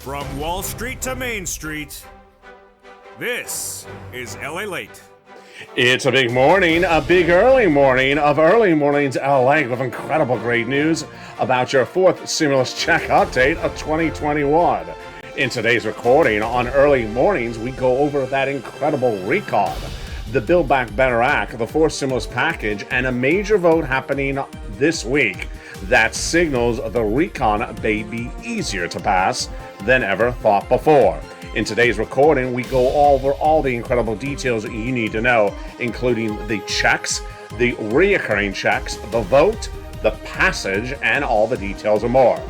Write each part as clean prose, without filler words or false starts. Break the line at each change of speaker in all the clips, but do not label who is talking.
From Wall Street to Main Street, this is LALATE.
It's a big morning, a big early morning of early mornings LA with incredible great news about your fourth stimulus check update of 2021. In today's recording on early mornings, we go over that incredible recon, the Build Back Better Act, the fourth stimulus package, and a major vote happening this week that signals the recon may be easier to pass than ever thought before. In today's recording, we go over all the incredible details that you need to know, including the checks, the reoccurring checks, the vote, the passage, and all the details and more.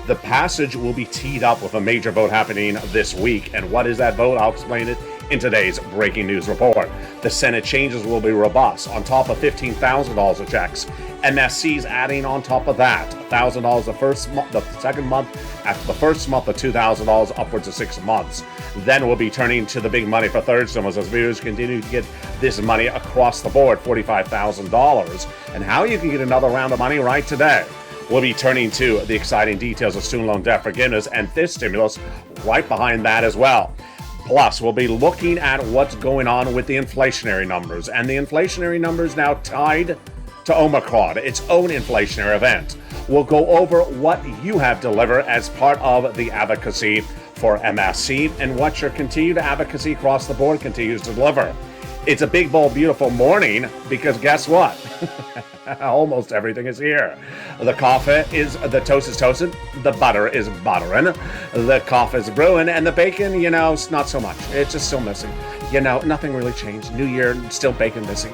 The passage will be teed up with a major vote happening this week. And what is that vote? I'll explain it in today's breaking news report. The Senate changes will be robust on top of $15,000 of checks. MSC's adding on top of that $1,000 the first month, the second month, after the first month of $2,000 upwards of 6 months. Then we'll be turning to the big money for third stimulus as viewers continue to get this money across the board, $45,000, and how you can get another round of money right today. We'll be turning to the exciting details of student loan debt forgiveness and this stimulus right behind that as well. Plus, we'll be looking at what's going on with the inflationary numbers, and the inflationary numbers now tied to Omicron, its own inflationary event. We'll go over what you have delivered as part of the advocacy for MSC and what your continued advocacy across the board continues to deliver. It's a big, bold, beautiful morning because guess what? Almost everything is here. The coffee is, the toast is toasted, the butter is buttering, the coffee is brewing, and the bacon, it's not so much. It's just still missing. Nothing really changed. New year, still bacon missing.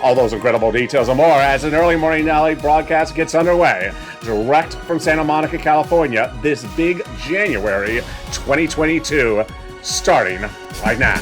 All those incredible details and more as an early morning LA broadcast gets underway. Direct from Santa Monica, California, this big January 2022, starting right now.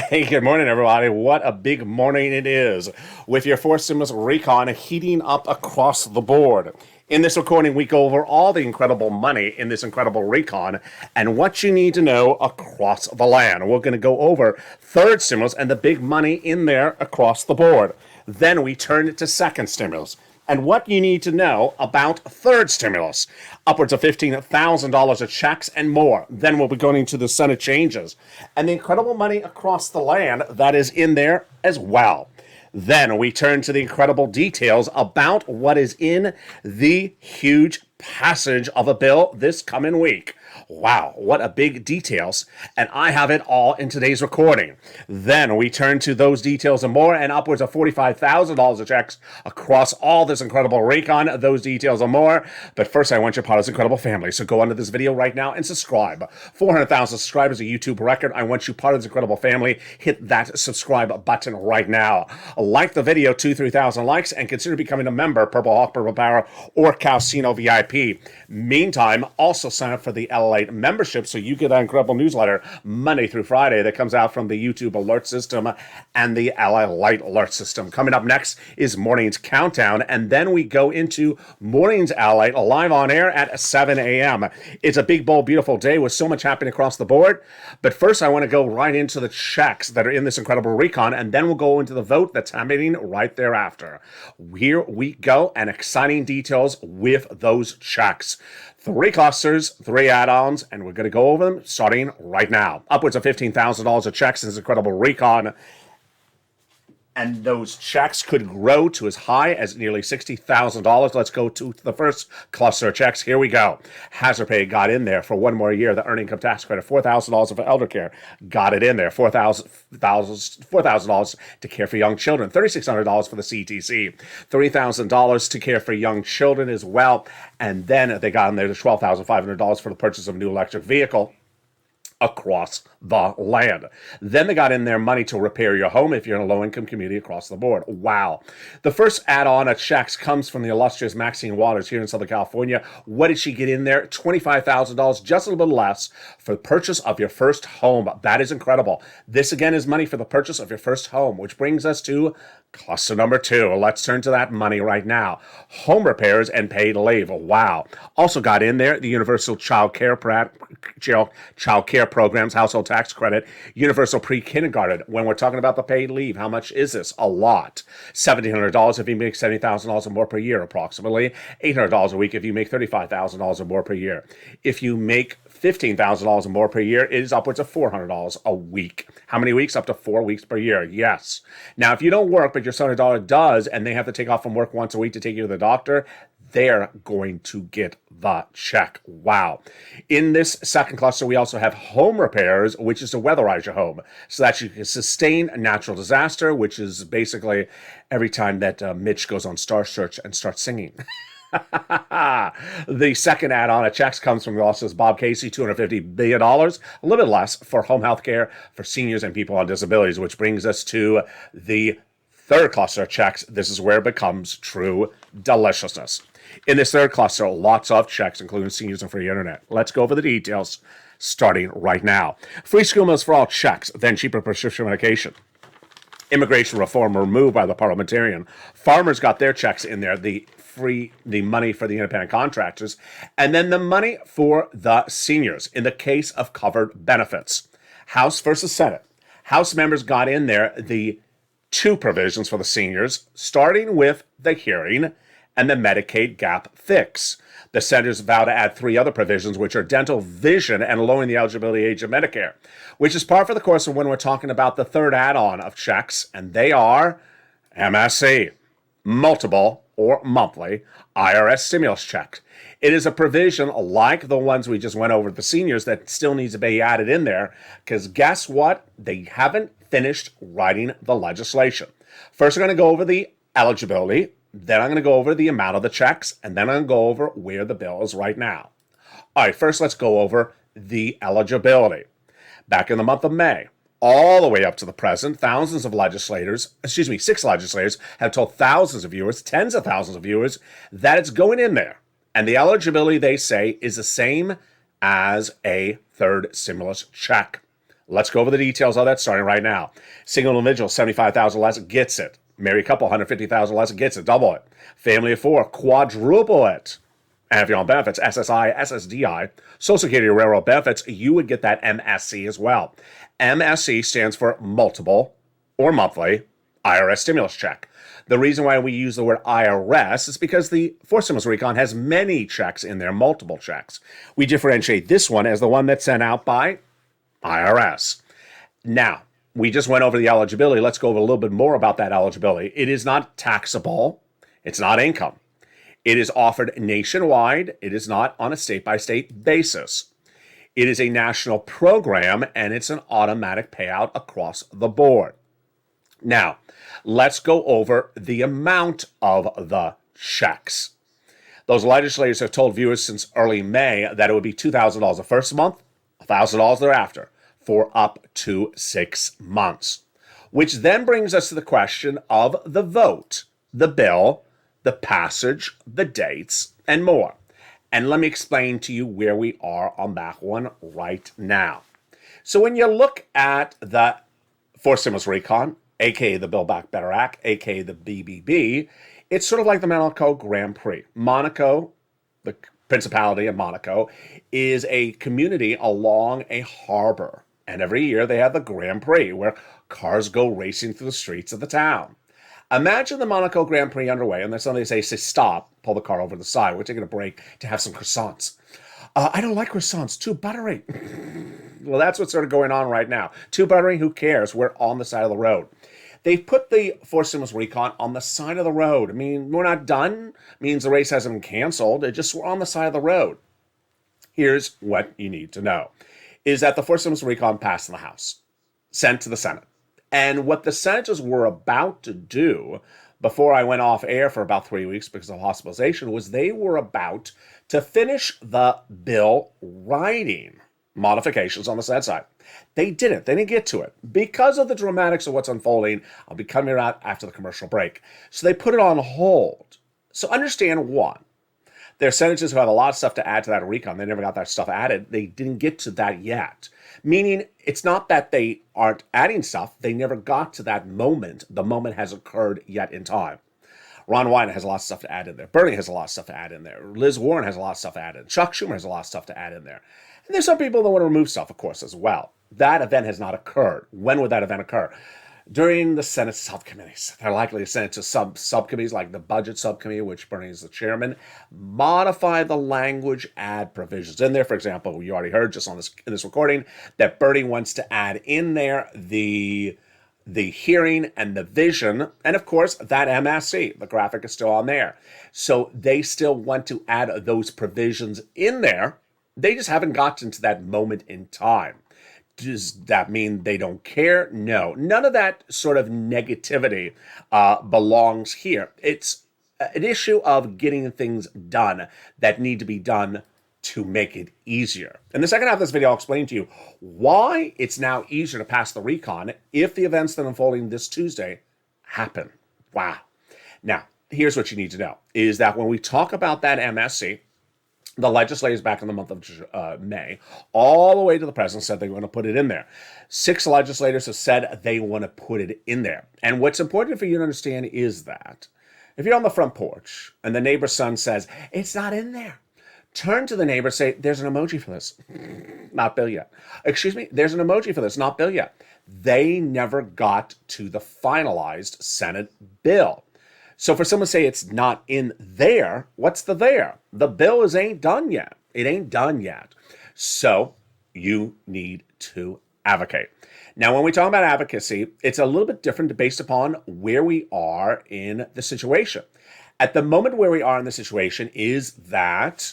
Hey, good morning, everybody. What a big morning it is with your fourth stimulus recon heating up across the board. In this recording, we go over all the incredible money in this incredible recon and what you need to know across the land. We're going to go over third stimulus and the big money in there across the board. Then we turn to second stimulus and what you need to know about third stimulus, upwards of $15,000 of checks and more. Then we'll be going to the Senate changes and the incredible money across the land that is in there as well. Then we turn to the incredible details about what is in the huge passage of a bill this coming week. Wow, what a big details. And I have it all in today's recording. Then we turn to those details and more and upwards of $45,000 of checks across all this incredible recon, those details and more. But first, I want you part of this incredible family. So go under this video right now and subscribe. 400,000 subscribers, a YouTube record. I want you part of this incredible family. Hit that subscribe button right now. Like the video, 2,000-3,000 likes, and consider becoming a member, Purple Hawk, Purple Power, or Calcino VIP. Meantime, also sign up for the LALATE membership so you get an incredible newsletter Monday through Friday that comes out from the YouTube alert system and the LALATE alert system. Coming up next is Morning's Countdown, and then we go into Morning's LALATE live on air at 7 a.m. It's a big, bold, beautiful day with so much happening across the board. But first, I want to go right into the checks that are in this incredible recon, and then we'll go into the vote that's happening right thereafter. Here we go, and exciting details with those checks. 3 clusters, 3 add-ons, and we're going to go over them starting right now. Upwards of $15,000 of checks in this incredible recon. And those checks could grow to as high as nearly $60,000. Let's go to the first cluster of checks. Here we go. Hazard pay got in there for one more year. The earned income tax credit, $4,000 for elder care, got it in there. $4,000 to care for young children. $3,600 for the CTC. $3,000 to care for young children as well. And then they got in there the $12,500 for the purchase of a new electric vehicle across the land. Then they got in there money to repair your home if you're in a low-income community across the board. Wow. The first add-on of checks comes from the illustrious Maxine Waters here in Southern California. What did she get in there? $25,000, just a little bit less, for the purchase of your first home. That is incredible. This, again, is money for the purchase of your first home, which brings us to cluster number 2. Let's turn to that money right now. Home repairs and paid leave. Wow. Also got in there the universal child care programs, household tax credit, universal pre-kindergarten. When we're talking about the paid leave, how much is this? A lot. $1,700 if you make $70,000 or more per year, approximately. $800 a week if you make $35,000 or more per year. If you make $15,000 or more per year, it is upwards of $400 a week. How many weeks? Up to 4 weeks per year. Yes. Now, if you don't work, but your son or daughter does, and they have to take off from work once a week to take you to the doctor, they're going to get the check. Wow. In this second cluster, we also have home repairs, which is to weatherize your home so that you can sustain a natural disaster, which is basically every time that Mitch goes on Star Search and starts singing. The second add-on of checks comes from the office of Bob Casey, $250 billion, a little bit less for home health care for seniors and people on disabilities, which brings us to the third cluster of checks. This is where it becomes true deliciousness. In this third cluster, lots of checks, including seniors and free internet. Let's go over the details, starting right now. Free school meals for all, checks, then cheaper prescription medication. Immigration reform removed by the parliamentarian. Farmers got their checks in there, the money for the independent contractors, and then the money for the seniors in the case of covered benefits. House versus Senate. House members got in there the 2 provisions for the seniors, starting with the hearing and the Medicaid gap fix. The senators vow to add 3 other provisions, which are dental, vision, and lowering the eligibility age of Medicare, which is par for the course of when we're talking about the third add-on of checks, and they are MSC, multiple or monthly IRS stimulus check. It is a provision like the ones we just went over with the seniors that still needs to be added in there, because guess what? They haven't finished writing the legislation. First, we're going to go over the eligibility. Then I'm going to go over the amount of the checks, and then I'm going to go over where the bill is right now. All right, first let's go over the eligibility. Back in the month of May, all the way up to the present, thousands of legislators, 6 legislators, have told thousands of viewers, tens of thousands of viewers, that it's going in there. And the eligibility, they say, is the same as a third stimulus check. Let's go over the details of that starting right now. Single individual, $75,000 less, gets it. Married couple, $150,000 less, gets it, double it. Family of 4, quadruple it. And if you're on benefits, SSI, SSDI, Social Security Railroad benefits, you would get that MSC as well. MSC stands for multiple or monthly IRS stimulus check. The reason why we use the word IRS is because the Fourth Stimulus Recon has many checks in there, multiple checks. We differentiate this one as the one that's sent out by IRS. Now, we just went over the eligibility. Let's go over a little bit more about that eligibility. It is not taxable. It's not income. It is offered nationwide. It is not on a state-by-state basis. It is a national program, and it's an automatic payout across the board. Now, let's go over the amount of the checks. Those legislators have told viewers since early May that it would be $2,000 the first month, $1,000 thereafter, for up to 6 months. Which then brings us to the question of the vote, the bill, the passage, the dates, and more. And let me explain to you where we are on that one right now. So when you look at the Fourth Stimulus Recon, aka the Build Back Better Act, aka the BBB, it's sort of like the Monaco Grand Prix. Monaco, the Principality of Monaco, is a community along a harbor. And every year they have the Grand Prix where cars go racing through the streets of the town. Imagine the Monaco Grand Prix underway, and then somebody say stop, pull the car over to the side. We're taking a break to have some croissants. I don't like croissants, too buttery. Well, that's what's sort of going on right now. Too buttery, who cares? We're on the side of the road. They've put the Fourth Stimulus Recon on the side of the road. I mean, we're not done. It means the race hasn't been canceled. It just, we're on the side of the road. Here's what you need to know, is that the Fourth Stimulus Recon passed in the House, sent to the Senate. And what the senators were about to do before I went off air for about 3 weeks because of hospitalization was they were about to finish the bill writing. modifications on the Senate side. They didn't. They didn't get to it. Because of the dramatics of what's unfolding, I'll be coming out after the commercial break. So they put it on hold. So understand one. There are senators who have a lot of stuff to add to that recon. They never got that stuff added. They didn't get to that yet. Meaning, it's not that they aren't adding stuff. They never got to that moment. The moment has occurred yet in time. Ron Wyden has a lot of stuff to add in there. Bernie has a lot of stuff to add in there. Liz Warren has a lot of stuff to add in. Chuck Schumer has a lot of stuff to add in there. And there's some people that want to remove stuff, of course, as well. That event has not occurred. When would that event occur? During the Senate subcommittees. They're likely to send it to subcommittees like the Budget Subcommittee, which Bernie is the chairman. Modify the language, add provisions in there. For example, you already heard just on in this recording that Bernie wants to add in there the hearing and the vision, and of course that MSC, the graphic is still on there. So they still want to add those provisions in there. They just haven't gotten to that moment in time. Does that mean they don't care? No, none of that sort of negativity belongs here. It's an issue of getting things done that need to be done to make it easier. In the second half of this video, I'll explain to you why it's now easier to pass the recon if the events that are unfolding this Tuesday happen. Wow. Now, here's what you need to know, is that when we talk about that MSC, the legislators back in the month of May, all the way to the president, said they want to put it in there. 6 legislators have said they want to put it in there. And what's important for you to understand is that if you're on the front porch and the neighbor's son says, it's not in there, turn to the neighbor and say, there's an emoji for this. Not bill yet. Excuse me, there's an emoji for this, not bill yet. They never got to the finalized Senate bill. So for someone to say it's not in there, what's the there? The bill ain't done yet. It ain't done yet. So you need to advocate. Now, when we talk about advocacy, it's a little bit different based upon where we are in the situation. At the moment where we are in the situation is that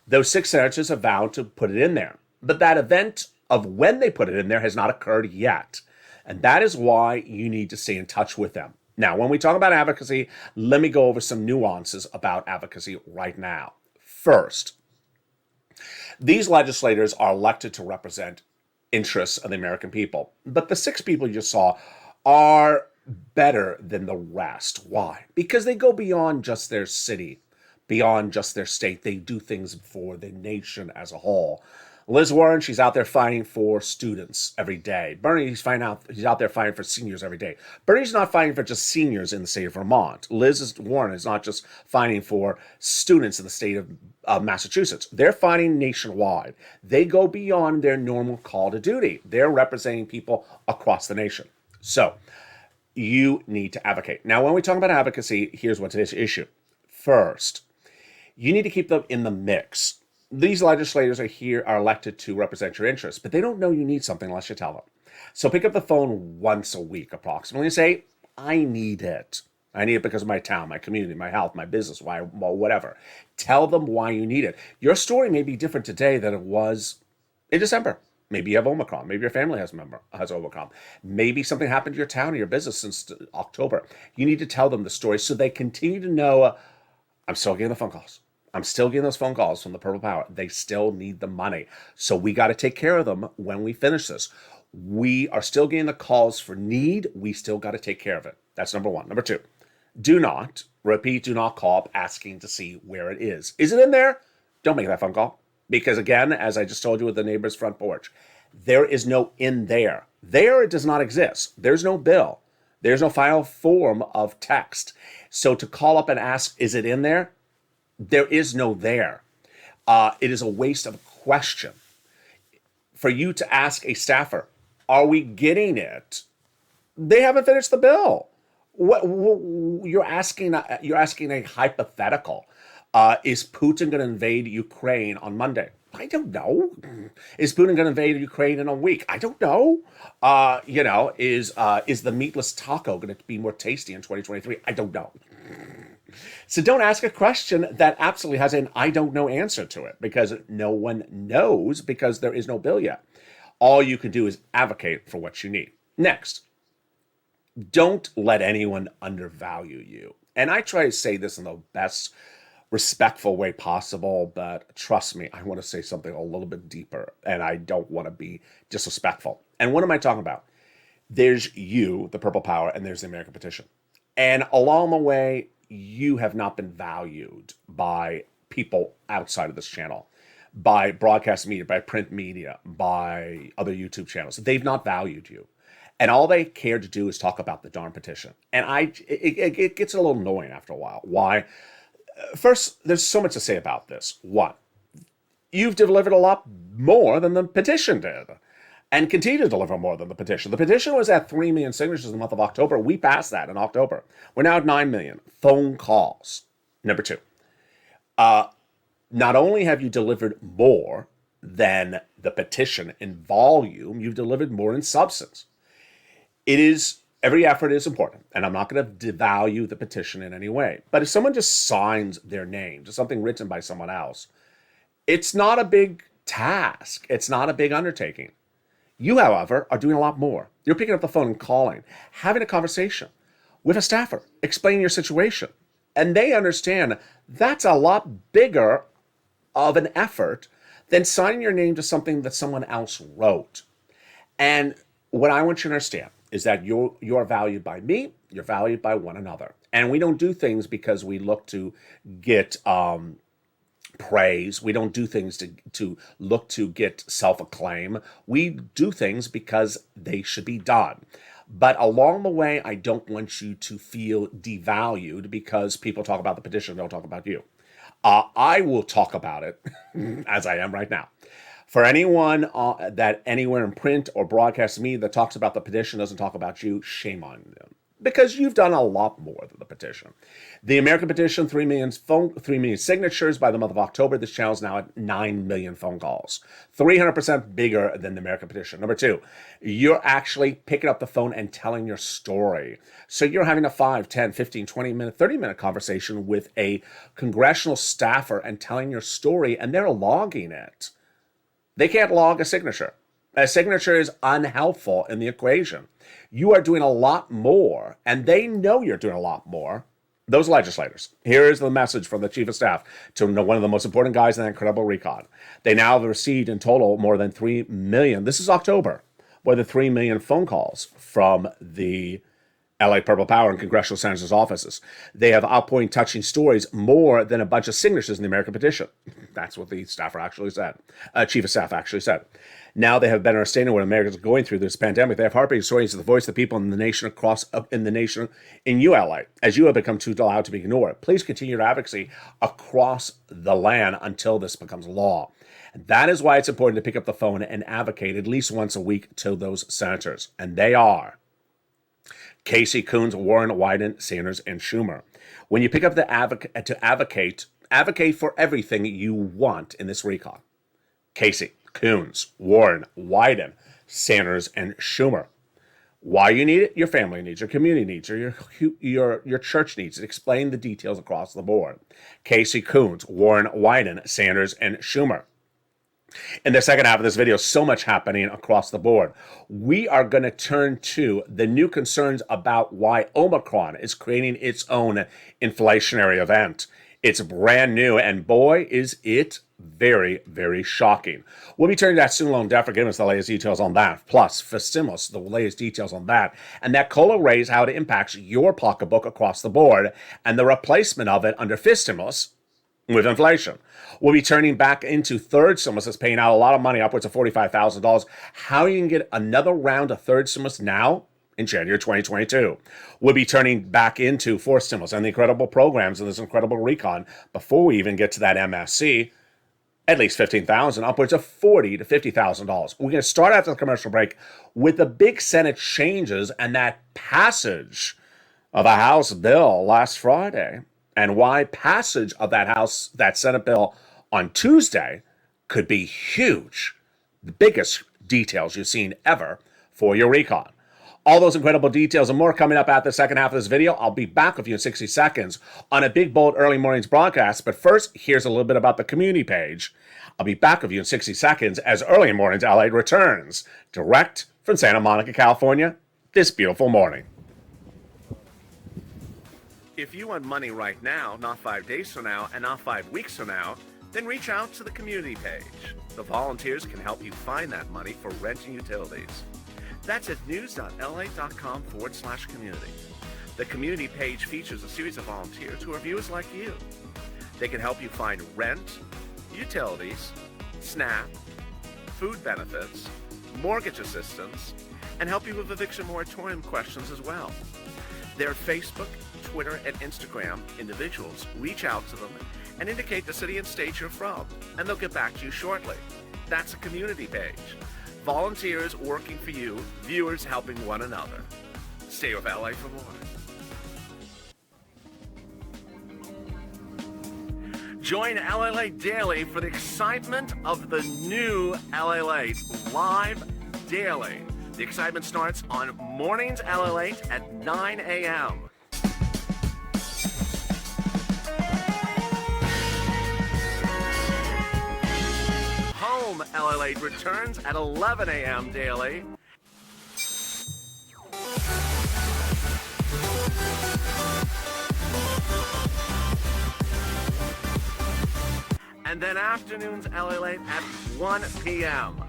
those 6 senators have vowed to put it in there. But that event of when they put it in there has not occurred yet. And that is why you need to stay in touch with them. Now, when we talk about advocacy, let me go over some nuances about advocacy right now. First, these legislators are elected to represent interests of the American people. But the 6 people you just saw are better than the rest. Why? Because they go beyond just their city, beyond just their state. They do things for the nation as a whole. Liz Warren, she's out there fighting for students every day. Bernie, he's out there fighting for seniors every day. Bernie's not fighting for just seniors in the state of Vermont. Warren is not just fighting for students in the state of Massachusetts. They're fighting nationwide. They go beyond their normal call to duty. They're representing people across the nation. So you need to advocate. Now, when we talk about advocacy, here's what's today's issue. First, you need to keep them in the mix. These legislators are elected to represent your interests, but they don't know you need something unless you tell them. So pick up the phone once a week approximately and say, I need it. I need it because of my town, my community, my health, my business, whatever. Tell them why you need it. Your story may be different today than it was in December. Maybe you have Omicron. Maybe your family has Omicron. Maybe something happened to your town or your business since October. You need to tell them the story so they continue to know, I'm still getting the phone calls. I'm still getting those phone calls from the Purple Power. They still need the money. So we got to take care of them when we finish this. We are still getting the calls for need. We still got to take care of it. That's number 1. Number 2, do not call up asking to see where it is. Is it in there? Don't make that phone call. Because again, as I just told you with the neighbor's front porch, there is no in there. There it does not exist. There's no bill. There's no final form of text. So to call up and ask, is it in there? There is no there. It is a waste of a question. For you to ask a staffer, are we getting it? They haven't finished the bill. What you're asking a hypothetical. Is Putin going to invade Ukraine on Monday? I don't know. Is Putin going to invade Ukraine in a week? I don't know. Is the meatless taco going to be more tasty in 2023? I don't know. So don't ask a question that absolutely has an I don't know answer to it, because no one knows, because there is no bill yet. All you can do is advocate for what you need. Next, don't let anyone undervalue you. And I try to say this in the best respectful way possible, but trust me, I want to say something a little bit deeper, and I don't want to be disrespectful. And what am I talking about? There's you, the Purple Power, and there's the American Petition. And along the way, you have not been valued by people outside of this channel, by broadcast media, by print media, by other YouTube channels. They've not valued you. And all they care to do is talk about the darn petition. And it gets a little annoying after a while. Why? First, there's so much to say about this. One, you've delivered a lot more than the petition did, and continue to deliver more than the petition. The petition was at 3 million signatures in the month of October. We passed that in October. We're now at 9 million phone calls. Number two, not only have you delivered more than the petition in volume, you've delivered more in substance. Every effort is important, and I'm not going to devalue the petition in any way. But if someone just signs their name to something written by someone else, it's not a big task. It's not a big undertaking. You, however, are doing a lot more. You're picking up the phone and calling, having a conversation with a staffer, explaining your situation. And they understand that's a lot bigger of an effort than signing your name to something that someone else wrote. And what I want you to understand is that you're valued by me, you're valued by one another. And we don't do things because we look to get praise. We don't do things to look to get self-acclaim. We do things because they should be done. But along the way, I don't want you to feel devalued because people talk about the petition and don't talk about you. I will talk about it as I am right now. For anyone that anywhere in print or broadcast media that talks about the petition doesn't talk about you, shame on them. Because you've done a lot more than the petition. The American Petition, 3 million signatures by the month of October. This channel is now at 9 million phone calls. 300% bigger than the American Petition. Number two, you're actually picking up the phone and telling your story. So you're having a 5, 10, 15, 20 minute, 30 minute conversation with a congressional staffer and telling your story, and they're logging it. They can't log a signature. A signature is unhelpful in the equation. You are doing a lot more, and they know you're doing a lot more. Those legislators. Here is the message from the chief of staff to one of the most important guys in that incredible recon. They now have received in total more than 3 million. This is October. More than 3 million phone calls from the LA Purple Power and congressional senators' offices. They have outpouring, touching stories more than a bunch of signatures in the American Petition. That's what the staffer actually said. Chief of staff actually said. Now they have better understanding what Americans are going through this pandemic. They have heartbreaking stories of the voice of the people in the nation in LA, as you have become too loud to be ignored. Please continue your advocacy across the land until this becomes law. That is why it's important to pick up the phone and advocate at least once a week to those senators. And they are Casey, Coons, Warren, Wyden, Sanders, and Schumer. When you pick up to advocate for everything you want in this recon. Casey, Coons, Warren, Wyden, Sanders, and Schumer. Why you need it? Your family needs, your community needs, or your church needs it. Explain the details across the board. Casey, Coons, Warren, Wyden, Sanders, and Schumer. In the second half of this video, so much happening across the board. We are going to turn to the new concerns about why Omicron is creating its own inflationary event. It's brand new, and boy, is it very, very shocking. We'll be turning to that student loan debt forgiveness, the latest details on that. Plus, for stimulus, the latest details on that. And that COLA raise, how it impacts your pocketbook across the board, and the replacement of it under fifth stimulus with inflation. We'll be turning back into third stimulus that's paying out a lot of money, upwards of $45,000. How you can get another round of third stimulus now in January 2022. We'll be turning back into fourth stimulus and the incredible programs in this incredible recon before we even get to that MSC. At least $15,000, upwards of $40,000 to $50,000. We're going to start after the commercial break with the big Senate changes and that passage of a House bill last Friday, and why passage of that Senate bill on Tuesday could be huge. The biggest details you've seen ever for your recon. All those incredible details and more coming up at the second half of this video. I'll be back with you in 60 seconds on a big, bold early mornings broadcast. But first, here's a little bit about the community page. I'll be back with you in 60 seconds as Early Mornings LA returns direct from Santa Monica, California, this beautiful morning. If you want money right now, not 5 days from now, and not 5 weeks from now, then reach out to the community page. The volunteers can help you find that money for rent and utilities. That's at news.lalate.com/community. The community page features a series of volunteers who are viewers like you. They can help you find rent, utilities, SNAP, food benefits, mortgage assistance, and help you with eviction moratorium questions as well. Their Facebook, Twitter, and Instagram individuals reach out to them and indicate the city and state you're from, and they'll get back to you shortly. That's a community page. Volunteers working for you, viewers helping one another. Stay with LA for more. Join LALATE Daily for the excitement of the new LALATE live daily. The excitement starts on Mornings LALATE at 9 a.m. Home LALATE returns at 11 a.m. daily. And then afternoons LALATE at 1 p.m.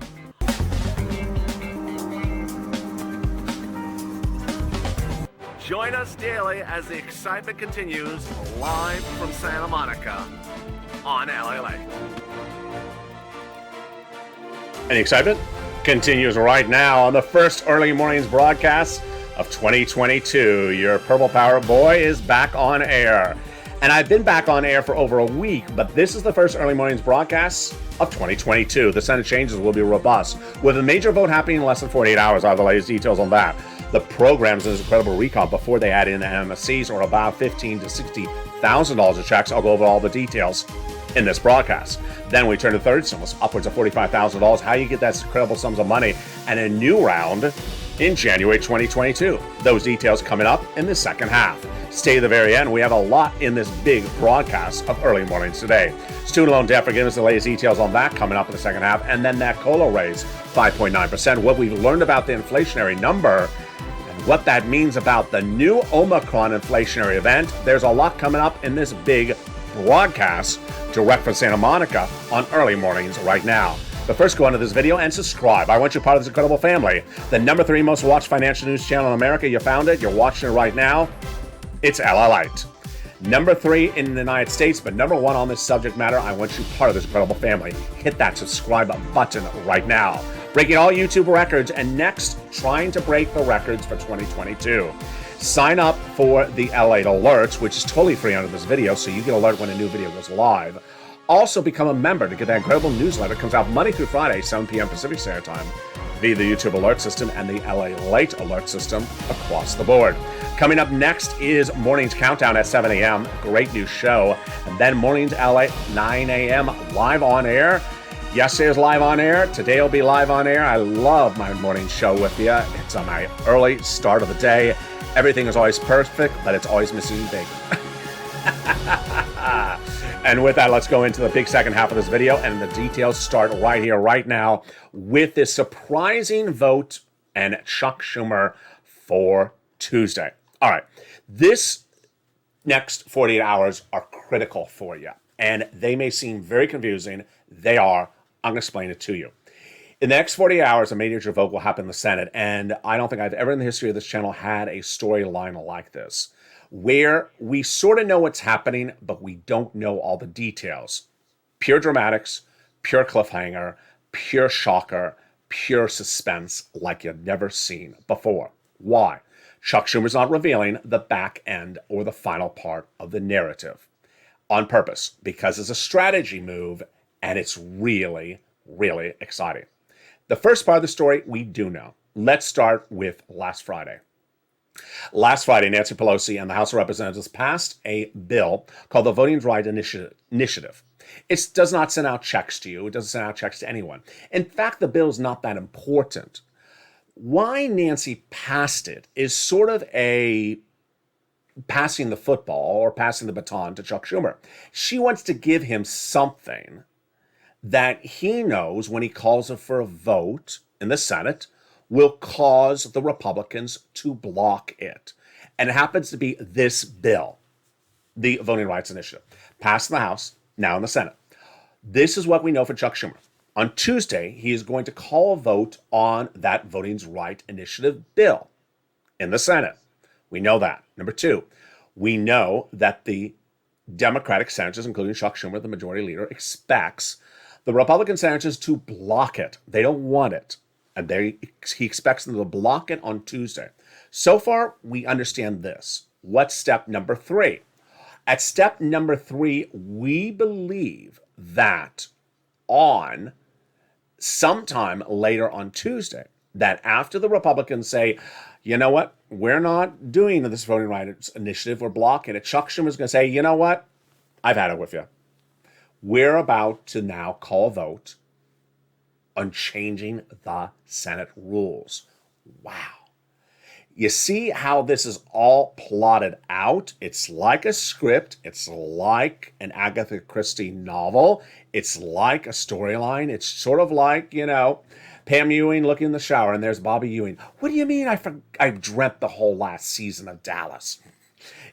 Join us daily as the excitement continues live from Santa Monica on LALATE. And the excitement continues right now on the first early mornings broadcast of 2022. Your Purple Power Boy is back on air. And I've been back on air for over a week, but this is the first early mornings broadcast of 2022. The Senate changes will be robust, with a major vote happening in less than 48 hours. I have the latest details on that. The programs in this incredible recon before they add in the MSCs are about $15,000 to $60,000 of checks. I'll go over all the details in this broadcast. Then we turn to third stimulus, upwards of $45,000. How you get that incredible sums of money, and a new round in January 2022. Those details coming up in the second half. Stay to the very end. We have a lot in this big broadcast of early mornings today. Student loan debt forgiveness, the latest details on that coming up in the second half. And then that COLA raise, 5.9%. What we've learned about the inflationary number and what that means about the new Omicron inflationary event. There's a lot coming up in this big broadcast direct from Santa Monica on early mornings right now. But first, go into this video and subscribe. I want you part of this incredible family. The number 3 most watched financial news channel in America. You found it. You're watching it right now. It's LALATE. Number 3 in the United States, but number 1 on this subject matter. I want you part of this incredible family. Hit that subscribe button right now. Breaking all YouTube records, and next, trying to break the records for 2022. Sign up for the LALATE alerts, which is totally free under this video, so you get alert when a new video goes live. Also become a member to get that incredible newsletter. It comes out Monday through Friday, 7 p.m. Pacific Standard Time, via the YouTube alert system and the LALATE alert system across the board. Coming up next is Mornings Countdown at 7 a.m. Great new show. And then Mornings LA, 9 a.m. live on air. Yesterday was live on air. Today will be live on air. I love my morning show with you. It's on my early start of the day. Everything is always perfect, but it's always missing bacon. And with that, let's go into the big second half of this video, and the details start right here, right now, with this surprising vote and Chuck Schumer for Tuesday. All right, this next 48 hours are critical for you, and they may seem very confusing. They are. I'm going to explain it to you. In the next 48 hours, a major vote will happen in the Senate, and I don't think I've ever in the history of this channel had a storyline like this, where we sort of know what's happening, but we don't know all the details. Pure dramatics, pure cliffhanger, pure shocker, pure suspense like you've never seen before. Why? Chuck Schumer's not revealing the back end or the final part of the narrative on purpose, because it's a strategy move, and it's really, really exciting. The first part of the story we do know. Let's start with last Friday. Last Friday, Nancy Pelosi and the House of Representatives passed a bill called the Voting Rights Initiative. It does not send out checks to you. It doesn't send out checks to anyone. In fact, the bill is not that important. Why Nancy passed it is sort of a passing the football or passing the baton to Chuck Schumer. She wants to give him something that he knows when he calls for a vote in the Senate will cause the Republicans to block it. And it happens to be this bill. the Voting Rights Initiative. Passed in the House, now in the Senate. This is what we know for Chuck Schumer. On Tuesday, he is going to call a vote on that Voting Rights Initiative bill in the Senate. We know that. Number two, we know that the Democratic senators, including Chuck Schumer, the majority leader, expects the Republican senators to block it. They don't want it. And he expects them to block it on Tuesday. So far, we understand this. What's step number three? At step number three, we believe that on sometime later on Tuesday, that after the Republicans say, you know what, we're not doing this Voting Rights Initiative, we're blocking it, Chuck Schumer's going to say, you know what, I've had it with you. We're about to now call a vote on changing the Senate rules. Wow. You see how this is all plotted out? It's like a script. It's like an Agatha Christie novel. It's like a storyline. It's sort of like, Pam Ewing looking in the shower and there's Bobby Ewing. What do you mean I dreamt the whole last season of Dallas?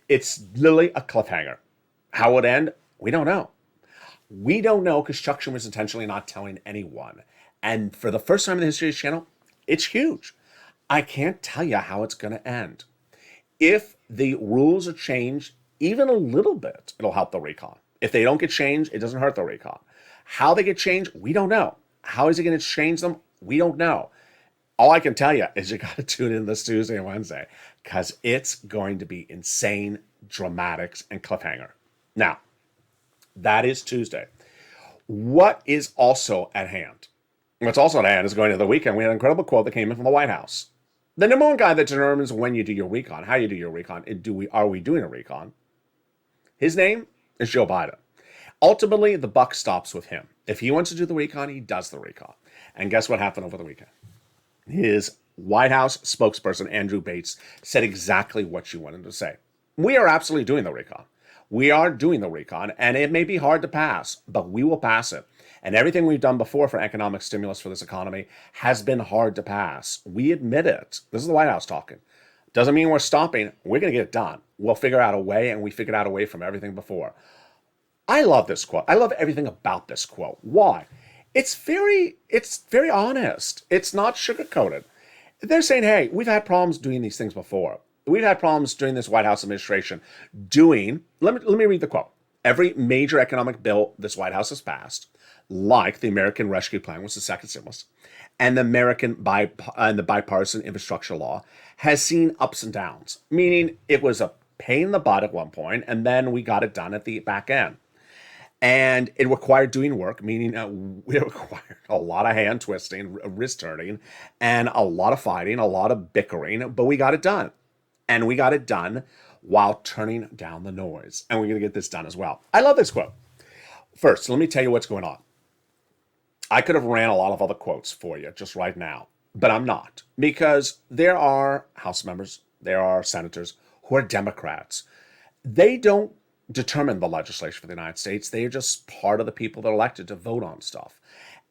It's literally a cliffhanger. How it would end? We don't know. We don't know because Chuck Schumer is intentionally not telling anyone. And for the first time in the history of this channel, it's huge. I can't tell you how it's going to end. If the rules are changed even a little bit, it'll help the recon. If they don't get changed, it doesn't hurt the recon. How they get changed, we don't know. How is he going to change them? We don't know. All I can tell you is you got to tune in this Tuesday and Wednesday because it's going to be insane, dramatics, and cliffhanger. Now, that is Tuesday. What is also at hand? What's also at hand is going into the weekend. We had an incredible quote that came in from the White House. The number one guy that determines when you do your recon, how you do your recon, are we doing a recon? His name is Joe Biden. Ultimately, the buck stops with him. If he wants to do the recon, he does the recon. And guess what happened over the weekend? His White House spokesperson, Andrew Bates, said exactly what you wanted to say. We are absolutely doing the recon. We are doing the recon, and it may be hard to pass, but we will pass it. And everything we've done before for economic stimulus for this economy has been hard to pass. We admit it. This is the White House talking. Doesn't mean we're stopping. We're going to get it done. We'll figure out a way, and we figured out a way from everything before. I love this quote. I love everything about this quote. Why? It's very honest. It's not sugar-coated. They're saying, hey, we've had problems doing these things before. We've had problems during this White House administration doing, let me read the quote. Every major economic bill this White House has passed, like the American Rescue Plan, which is the second stimulus, and the bipartisan infrastructure law, has seen ups and downs, meaning it was a pain in the butt at one point, and then we got it done at the back end. And it required doing work, meaning it required a lot of hand twisting, wrist turning, and a lot of fighting, a lot of bickering, but we got it done. And we got it done while turning down the noise. And we're going to get this done as well. I love this quote. First, let me tell you what's going on. I could have ran a lot of other quotes for you just right now, but I'm not. Because there are House members, there are senators who are Democrats. They don't determine the legislation for the United States. They are just part of the people that are elected to vote on stuff.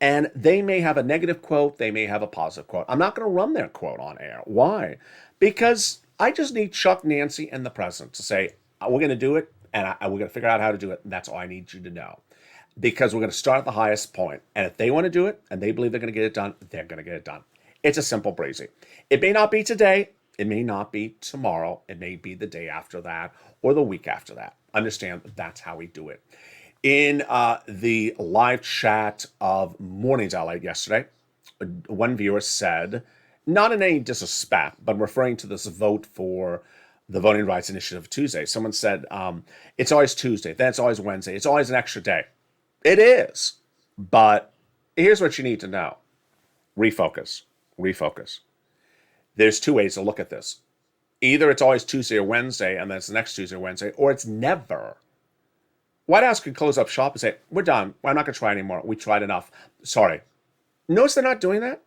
And they may have a negative quote. They may have a positive quote. I'm not going to run their quote on air. Why? Because I just need Chuck, Nancy, and the president to say, we're going to do it, and we're going to figure out how to do it. And that's all I need you to know. Because we're going to start at the highest point. And if they want to do it, and they believe they're going to get it done, they're going to get it done. It's a simple breezy. It may not be today. It may not be tomorrow. It may be the day after that or the week after that. Understand that's how we do it. In the live chat of Mornings LA yesterday, one viewer said, not in any disrespect, but referring to this vote for the Voting Rights Initiative Tuesday, someone said, it's always Tuesday, then it's always Wednesday, it's always an extra day. It is, but here's what you need to know. Refocus. There's two ways to look at this. Either it's always Tuesday or Wednesday, and then it's the next Tuesday or Wednesday, or it's never. White House could close up shop and say, we're done. I'm not going to try anymore. We tried enough. Sorry. Notice they're not doing that?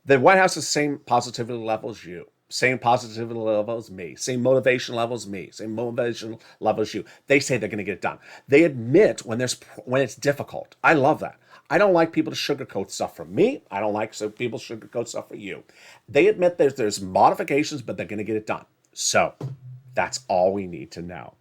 The White House is the same positivity level as you. Same positivity level as me. Same motivation level as me. Same motivation level as you. They say they're going to get it done. They admit when it's difficult. I love that. I don't like people to sugarcoat stuff for me. I don't like people to sugarcoat stuff for you. They admit there's modifications, but they're going to get it done. So that's all we need to know.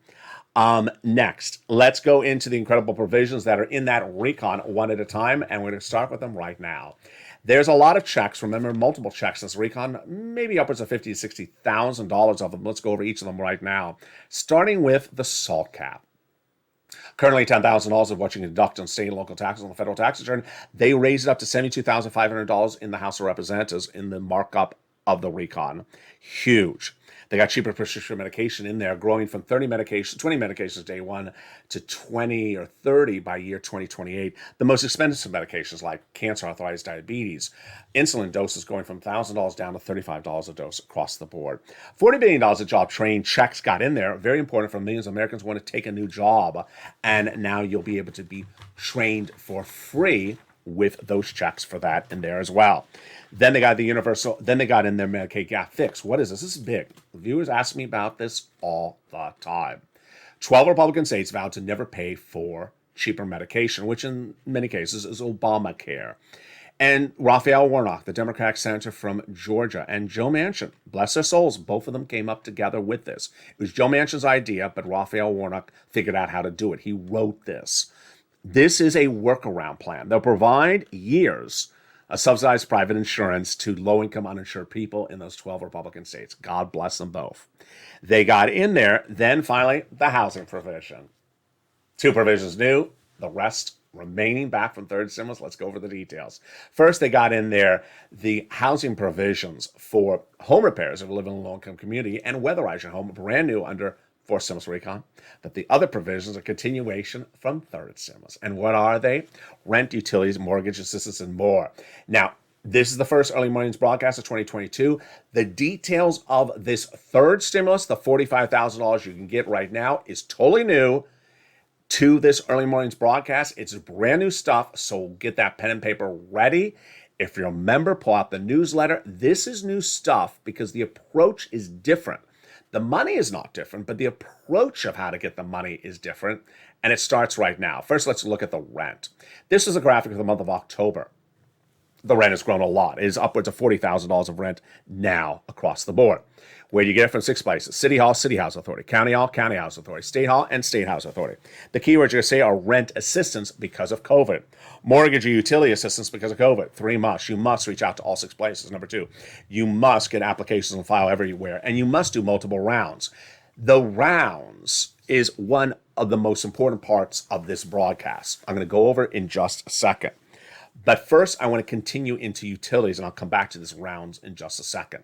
Next, let's go into the incredible provisions that are in that recon one at a time, and we're going to start with them right now. There's a lot of checks. Remember, multiple checks in this recon, maybe upwards of $50,000 to $60,000 of them. Let's go over each of them right now, starting with the salt cap. Currently, $10,000 of what you can deduct on state and local taxes on the federal tax return. They raised it up to $72,500 in the House of Representatives in the markup of the recon. Huge. They got cheaper prescription medication in there, growing from 20 medications day one to 20 or 30 by year 2028. The most expensive medications like cancer, arthritis, diabetes, insulin doses going from $1,000 down to $35 a dose across the board. $40 billion of job training checks got in there. Very important for millions of Americans who want to take a new job. And now you'll be able to be trained for free with those checks for that in there as well. Then they got the universal, then they got in their Medicaid gap fix. What is this? This is big. Viewers ask me about this all the time. 12 Republican states vowed to never pay for cheaper medication, which in many cases is Obamacare. And Raphael Warnock, the Democratic senator from Georgia, and Joe Manchin, bless their souls, both of them came up together with this. It was Joe Manchin's idea, but Raphael Warnock figured out how to do it. He wrote this. This is a workaround plan. They'll provide years of subsidized private insurance to low-income uninsured people in those 12 Republican states. God bless them both. They got in there. Then finally, the housing provision. 2 provisions new, the rest remaining back from third stimulus. Let's go over the details. First, they got in there the housing provisions for home repairs if you live in a low-income community and weatherize your home, brand new under fourth stimulus recon. But the other provisions are continuation from third stimulus. And what are they? Rent, utilities, mortgage assistance, and more. Now, this is the first early mornings broadcast of 2022. The details of this third stimulus, the $45,000 you can get right now, is totally new to this early mornings broadcast. It's brand new stuff, so get that pen and paper ready. If you're a member, pull out the newsletter. This is new stuff because the approach is different. The money is not different, but the approach of how to get the money is different, and it starts right now. First, let's look at the rent. This is a graphic of the month of October. The rent has grown a lot. It is upwards of $40,000 of rent now across the board. Where you get it from 6 places: City Hall, City House Authority; County Hall, County House Authority; State Hall, and State House Authority. The keywords you're going to say are rent assistance because of COVID, mortgage or utility assistance because of COVID. 3 musts. You must reach out to all 6 places. Number 2, you must get applications on file everywhere, and you must do multiple rounds. The rounds is one of the most important parts of this broadcast. I'm going to go over it in just a second. But first, I want to continue into utilities, and I'll come back to this rounds in just a second.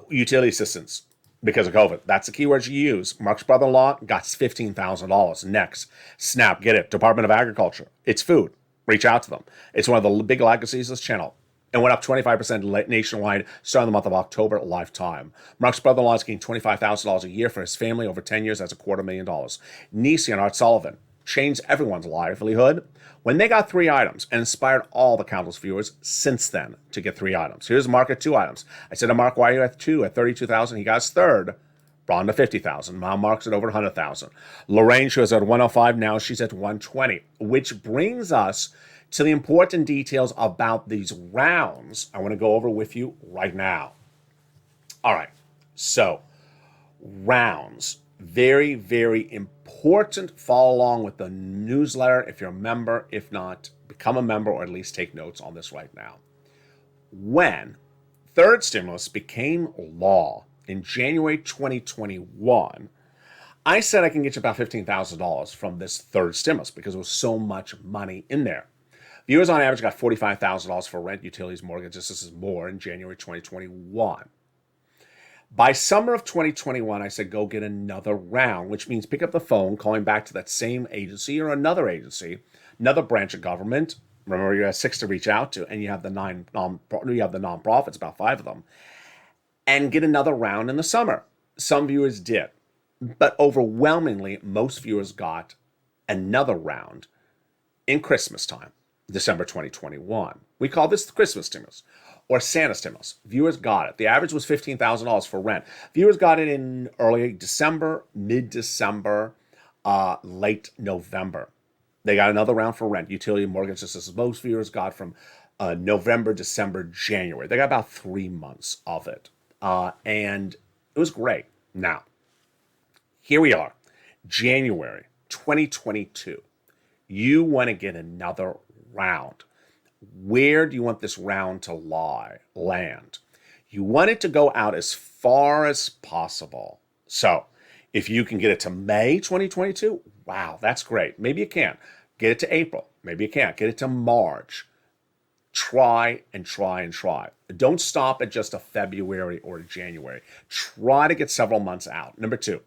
Utility assistance because of COVID. That's the keywords you use. Mark's brother-in-law got $15,000. Next, SNAP, get it. Department of Agriculture. It's food. Reach out to them. It's one of the big legacies of this channel. It went up 25% nationwide starting the month of October lifetime. Mark's brother-in-law is getting $25,000 a year for his family over 10 years. That's $250,000. Nisi and Art Sullivan changed everyone's livelihood when they got 3 items and inspired all the countless viewers since then to get 3 items. Here's Mark at 2 items. I said to Mark, why are you at 2 at $32,000? He got his third, brought him to $50,000. Now Mark's at over $100,000. Lorraine, she was at $105. Now she's at $120, which brings us to the important details about these rounds I want to go over with you right now. All right, so rounds. Very, very important. Follow along with the newsletter if you're a member. If not, become a member or at least take notes on this right now. When third stimulus became law in January 2021, I said I can get you about $15,000 from this third stimulus because there was so much money in there. Viewers on average got $45,000 for rent, utilities, mortgages. This is more in January 2021. By summer of 2021, I said, go get another round, which means pick up the phone, calling back to that same agency or another agency, another branch of government. Remember, you have 6 to reach out to, and you have the nonprofits, about 5 of them, and get another round in the summer. Some viewers did, but overwhelmingly, most viewers got another round in Christmas time, December 2021. We call this the Christmas stimulus, or Santa stimulus. Viewers got it. The average was $15,000 for rent. Viewers got it in early December, mid-December, late November. They got another round for rent, utility, mortgage assistance. Most viewers got from November, December, January. They got about 3 months of it. And it was great. Now, here we are. January 2022, you want to get another round. Where do you want this round to land? You want it to go out as far as possible. So if you can get it to May 2022, wow, that's great. Maybe you can. Get it to April. Maybe you can't. Get it to March. Try and try and try. Don't stop at just a February or a January. Try to get several months out. Number two,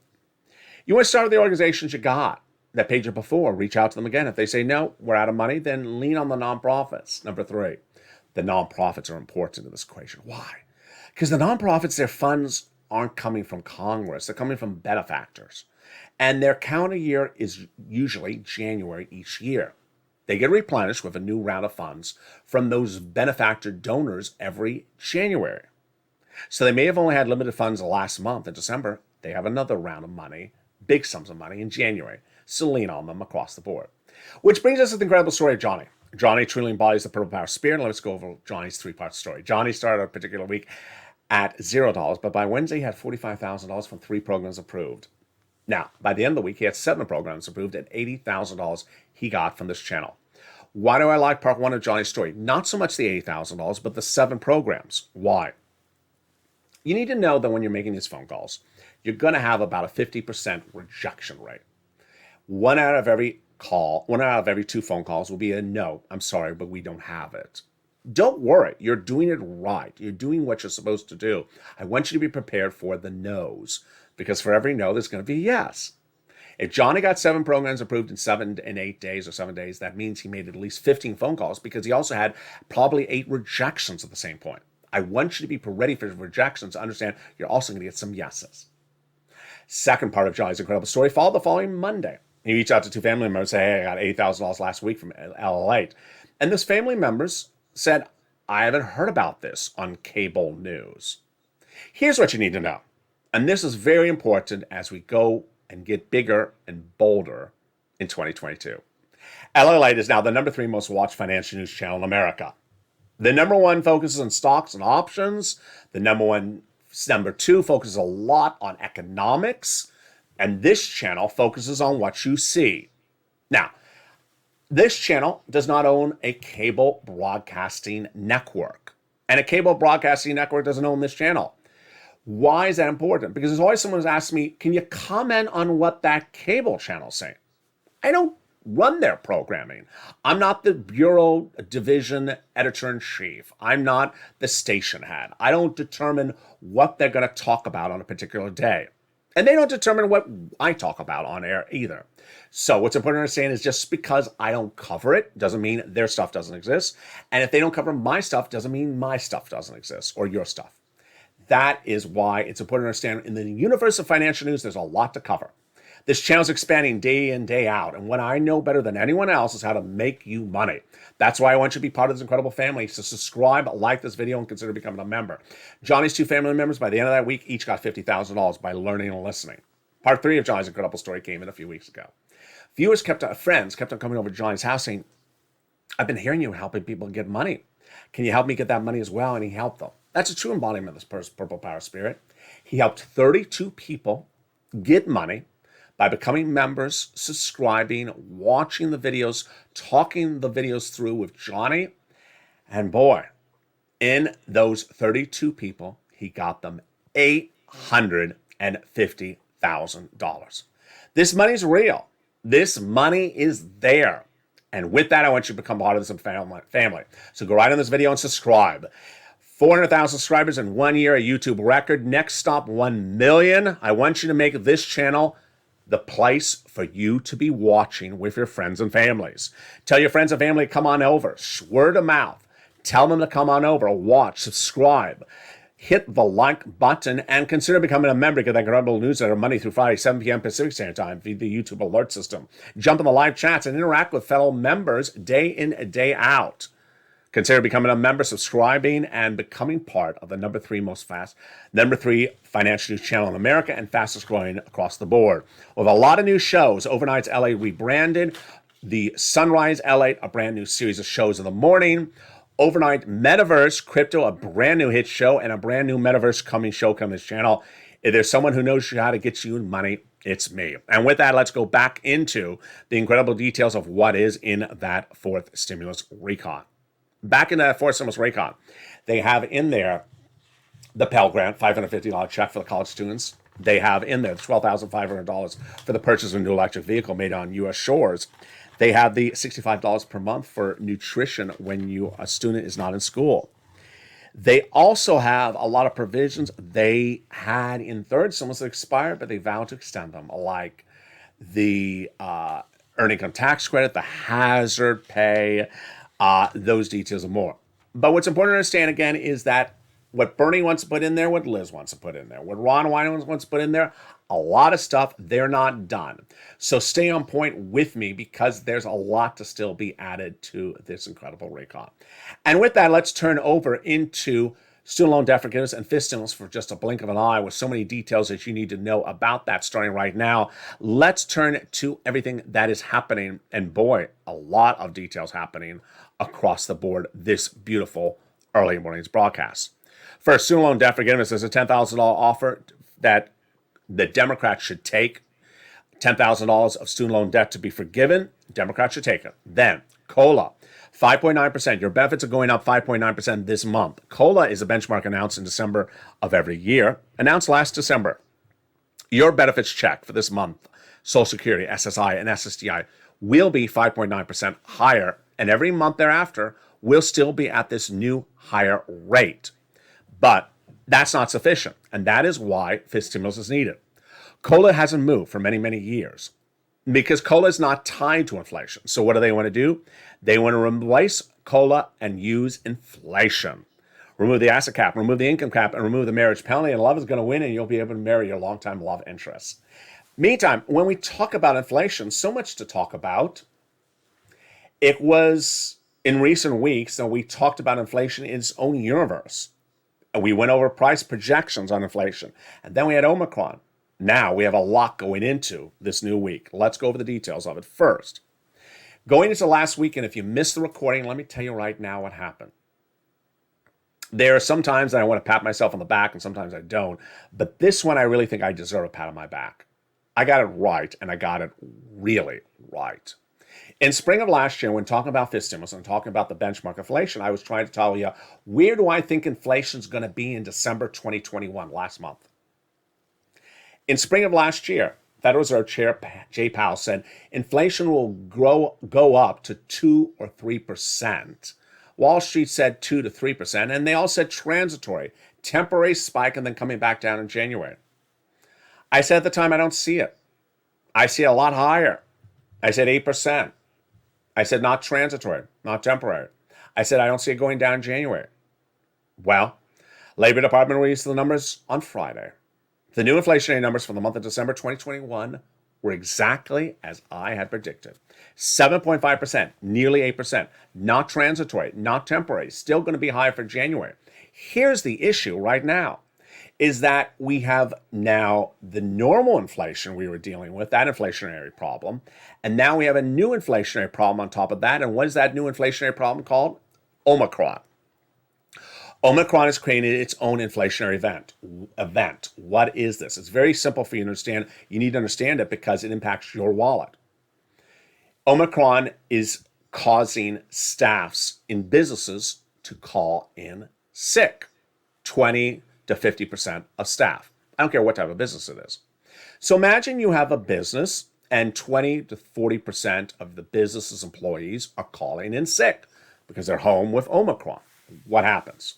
you want to start with the organizations you got that paid you before. Reach out to them again. If they say, no, we're out of money, then lean on the nonprofits. Number three, the nonprofits are important in this equation. Why? Because the nonprofits, their funds aren't coming from Congress. They're coming from benefactors. And their calendar year is usually January each year. They get replenished with a new round of funds from those benefactor donors every January. So they may have only had limited funds last month in December. They have another round of money, big sums of money in January. So lean on them across the board. Which brings us to the incredible story of Johnny. Johnny truly embodies the purple power spirit. Let's go over Johnny's three-part story. Johnny started a particular week at $0, but by Wednesday he had $45,000 from 3 programs approved. Now, by the end of the week, he had 7 programs approved at $80,000 he got from this channel. Why do I like part 1 of Johnny's story? Not so much the $80,000, but the 7 programs. Why? You need to know that when you're making these phone calls, you're going to have about a 50% rejection rate. 1 out of every 2 phone calls will be a no, I'm sorry, but we don't have it. Don't worry, you're doing it right. You're doing what you're supposed to do. I want you to be prepared for the no's, because for every no, there's going to be a yes. If Johnny got 7 programs approved in 7 and 8 days or 7 days, that means he made at least 15 phone calls, because he also had probably 8 rejections at the same point. I want you to be ready for rejections to understand you're also going to get some yeses. Second part of Johnny's incredible story followed the following Monday. He reached out to 2 family members and said, hey, I got $80,000 last week from LALATE. And those family members said, I haven't heard about this on cable news. Here's what you need to know. And this is very important as we go and get bigger and bolder in 2022. LALATE is now the number 3 most watched financial news channel in America. The number 1 focuses on stocks and options. The number 2 focuses a lot on economics. And this channel focuses on what you see. Now, this channel does not own a cable broadcasting network. And a cable broadcasting network doesn't own this channel. Why is that important? Because there's always someone who's asked me, can you comment on what that cable channel's saying? I don't run their programming. I'm not the bureau division editor-in-chief. I'm not the station head. I don't determine what they're going to talk about on a particular day. And they don't determine what I talk about on air either. So what's important to understand is just because I don't cover it doesn't mean their stuff doesn't exist. And if they don't cover my stuff doesn't mean my stuff doesn't exist or your stuff. That is why it's important to understand in the universe of financial news, there's a lot to cover. This channel's expanding day in, day out. And what I know better than anyone else is how to make you money. That's why I want you to be part of this incredible family. So subscribe, like this video, and consider becoming a member. Johnny's 2 family members, by the end of that week, each got $50,000 by learning and listening. Part 3 of Johnny's incredible story came in a few weeks ago. Friends kept on coming over to Johnny's house saying, I've been hearing you helping people get money. Can you help me get that money as well? And he helped them. That's a true embodiment of this purple power spirit. He helped 32 people get money by becoming members, subscribing, watching the videos, talking the videos through with Johnny. And boy, in those 32 people, he got them $850,000. This money's real. This money is there. And with that, I want you to become part of this family. So go right on this video and subscribe. 400,000 subscribers in 1 year, a YouTube record. Next stop, 1 million. I want you to make this channel the place for you to be watching with your friends and families. Tell your friends and family to come on over. Word of mouth. Tell them to come on over, watch, subscribe. Hit the like button and consider becoming a member. Get that incredible newsletter Monday through Friday, 7 p.m. Pacific Standard Time via the YouTube alert system. Jump in the live chats and interact with fellow members day in, day out. Consider becoming a member, subscribing, and becoming part of the number 3 financial news channel in America and fastest growing across the board. With a lot of new shows, Overnight's LA rebranded, the Sunrise LA, a brand new series of shows in the morning, Overnight Metaverse Crypto, a brand new hit show, and a brand new Metaverse show coming to this channel. If there's someone who knows how to get you money, It's me. And with that, let's go back into the incredible details of what is in that fourth stimulus recon. Back in that fourth stimulus recon, they have in there the Pell Grant, $550 check for the college students. They have in there $12,500 for the purchase of a new electric vehicle made on U.S. shores. They have the $65 per month for nutrition when a student is not in school. They also have a lot of provisions they had in third stimulus that expired, but they vowed to extend them, like the earned income tax credit, the hazard pay, those details and more. But what's important to understand, again, is that what Bernie wants to put in there, what Liz wants to put in there, what Ron Wyden wants to put in there, a lot of stuff, they're not done. So stay on point with me because there's a lot to still be added to this incredible recon. And with that, let's turn over into student loan debt forgiveness and fifth stimulus for just a blink of an eye with so many details that you need to know about that starting right now. Let's turn to everything that is happening. And boy, a lot of details happening across the board this beautiful early morning's broadcast. First, student loan debt forgiveness is a $10,000 offer that the Democrats should take. $10,000 of student loan debt to be forgiven. Democrats should take it. Then, COLA, 5.9%. Your benefits are going up 5.9% this month. COLA is a benchmark announced in December of every year, announced last December. Your benefits check for this month, Social Security, SSI, and SSDI, will be 5.9% higher, and every month thereafter will still be at this new higher rate. But that's not sufficient, and that is why fifth stimulus is needed. COLA hasn't moved for many, many years because COLA is not tied to inflation. So what do they want to do? They want to replace COLA and use inflation. Remove the asset cap, remove the income cap, and remove the marriage penalty, and love is going to win, and you'll be able to marry your longtime love interest. Meantime, when we talk about inflation, so much to talk about. It was in recent weeks that we talked about inflation in its own universe. And we went over price projections on inflation. And then we had Omicron. Now we have a lot going into this new week. Let's go over the details of it. First, going into last week, and if you missed the recording, let me tell you right now what happened. There are some times that I want to pat myself on the back, and sometimes I don't. But this one, I really think I deserve a pat on my back. I got it right, and I got it really right. In spring of last year, when talking about fifth stimulus and talking about the benchmark inflation, I was trying to tell you, where do I think inflation is going to be in December 2021, last month? In spring of last year, Federal Reserve Chair Jay Powell said inflation will go up to 2 or 3%. Wall Street said 2 to 3%, and they all said transitory, temporary spike, and then coming back down in January. I said at the time, I don't see it. I see it a lot higher. I said 8%. I said not transitory, not temporary. I said I don't see it going down in January. Well, Labor Department released the numbers on Friday. The new inflationary numbers for the month of December 2021 were exactly as I had predicted. 7.5%, nearly 8%, not transitory, not temporary, still going to be high for January. Here's the issue right now, is that we have now the normal inflation we were dealing with, that inflationary problem, and now we have a new inflationary problem on top of that. And what is that new inflationary problem called? Omicron. Omicron has created its own inflationary event. What is this? It's very simple for you to understand. You need to understand it because it impacts your wallet. Omicron is causing staffs in businesses to call in sick. 20 to 50% of staff. I don't care what type of business it is. So imagine you have a business and 20 to 40% of the business's employees are calling in sick because they're home with Omicron. What happens?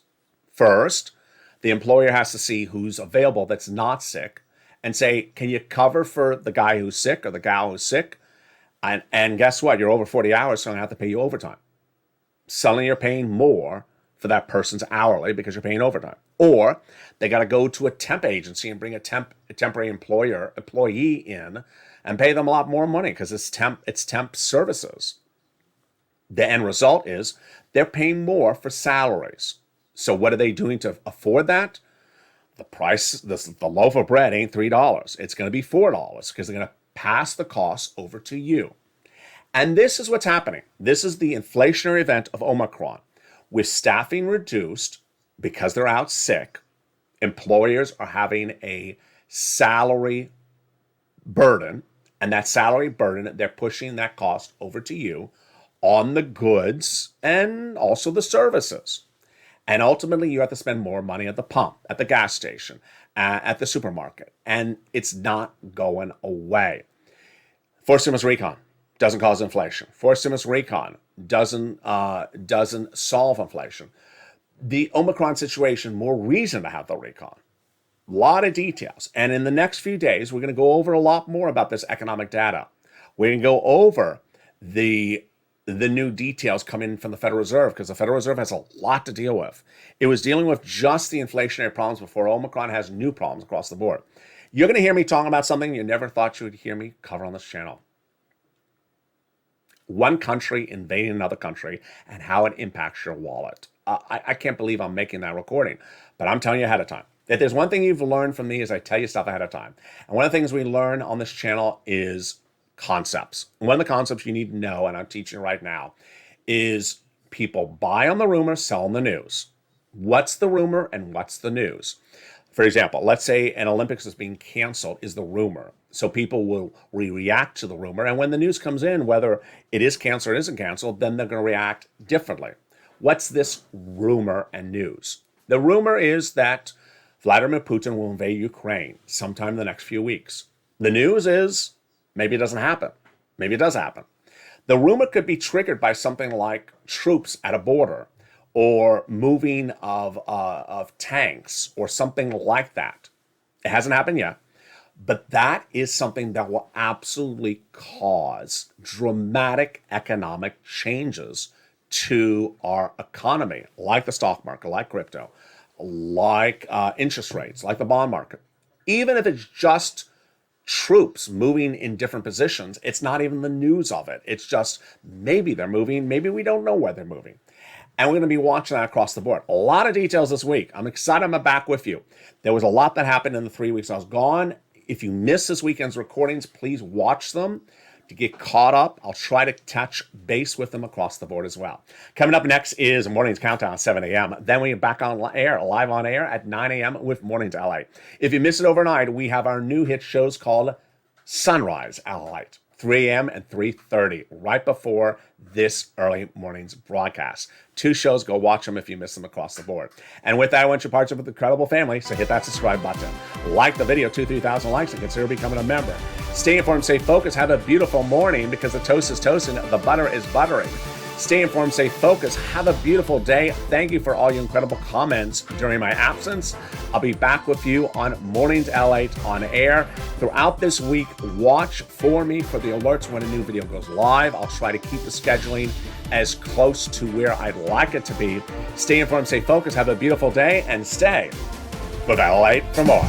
First, the employer has to see who's available that's not sick and say, can you cover for the guy who's sick or the gal who's sick? And guess what? You're over 40 hours, so I'm going to have to pay you overtime. Suddenly you're paying more for that person's hourly because you're paying overtime. Or they got to go to a temp agency and bring a temporary employee in and pay them a lot more money because it's temp services. The end result is they're paying more for salaries. So what are they doing to afford that? The price, the loaf of bread ain't $3. It's going to be $4 because they're going to pass the cost over to you. And this is what's happening. This is the inflationary event of Omicron. With staffing reduced because they're out sick, employers are having a salary burden, and that salary burden, they're pushing that cost over to you on the goods and also the services. And ultimately, you have to spend more money at the pump, at the gas station, at the supermarket, and it's not going away. Forced stimulus recon doesn't cause inflation. Forced stimulus recon doesn't solve inflation. The Omicron situation, more reason to have the recon. A lot of details. And in the next few days, we're going to go over a lot more about this economic data. We're going to go over the new details coming from the Federal Reserve, because the Federal Reserve has a lot to deal with. It was dealing with just the inflationary problems before Omicron has new problems across the board. You're going to hear me talking about something you never thought you would hear me cover on this channel. One country invading another country and how it impacts your wallet. I can't believe I'm making that recording, but I'm telling you ahead of time. If there's one thing you've learned from me is I tell you stuff ahead of time. And one of the things we learn on this channel is concepts. One of the concepts you need to know, and I'm teaching right now, is people buy on the rumor, sell on the news. What's the rumor and what's the news? For example, let's say an Olympics is being canceled is the rumor. So people will react to the rumor. And when the news comes in, whether it is canceled or isn't canceled, then they're going to react differently. What's this rumor and news? The rumor is that Vladimir Putin will invade Ukraine sometime in the next few weeks. The news is maybe it doesn't happen. Maybe it does happen. The rumor could be triggered by something like troops at a border or moving of tanks or something like that. It hasn't happened yet, but that is something that will absolutely cause dramatic economic changes to our economy, like the stock market, like crypto, like interest rates, like the bond market. Even if it's just troops moving in different positions, it's not even the news of it. It's just maybe they're moving, maybe we don't know where they're moving. And we're going to be watching that across the board. A lot of details this week. I'm excited I'm back with you. There was a lot that happened in the 3 weeks I was gone. If you missed this weekend's recordings, please watch them to get caught up. I'll try to touch base with them across the board as well. Coming up next is Morning's Countdown at 7 a.m. Then we're back on air, live on air at 9 a.m. with Morning's LA. If you missed it overnight, we have our new hit shows called Sunrise LALATE, 3 a.m. and 3:30, right before this early morning's broadcast. 2 shows, go watch them if you miss them across the board. And with that, I want you parts of the incredible family, so hit that subscribe button. Like the video, 2,000-3,000 likes, and consider becoming a member. Stay informed, stay focused, have a beautiful morning, because the toast is toasting, the butter is buttering. Stay informed, stay focused, have a beautiful day. Thank you for all your incredible comments during my absence. I'll be back with you on Mornings LALATE on air. Throughout this week, watch for me for the alerts when a new video goes live. I'll try to keep the scheduling as close to where I'd like it to be. Stay informed, stay focused, have a beautiful day, and stay with LALATE for more.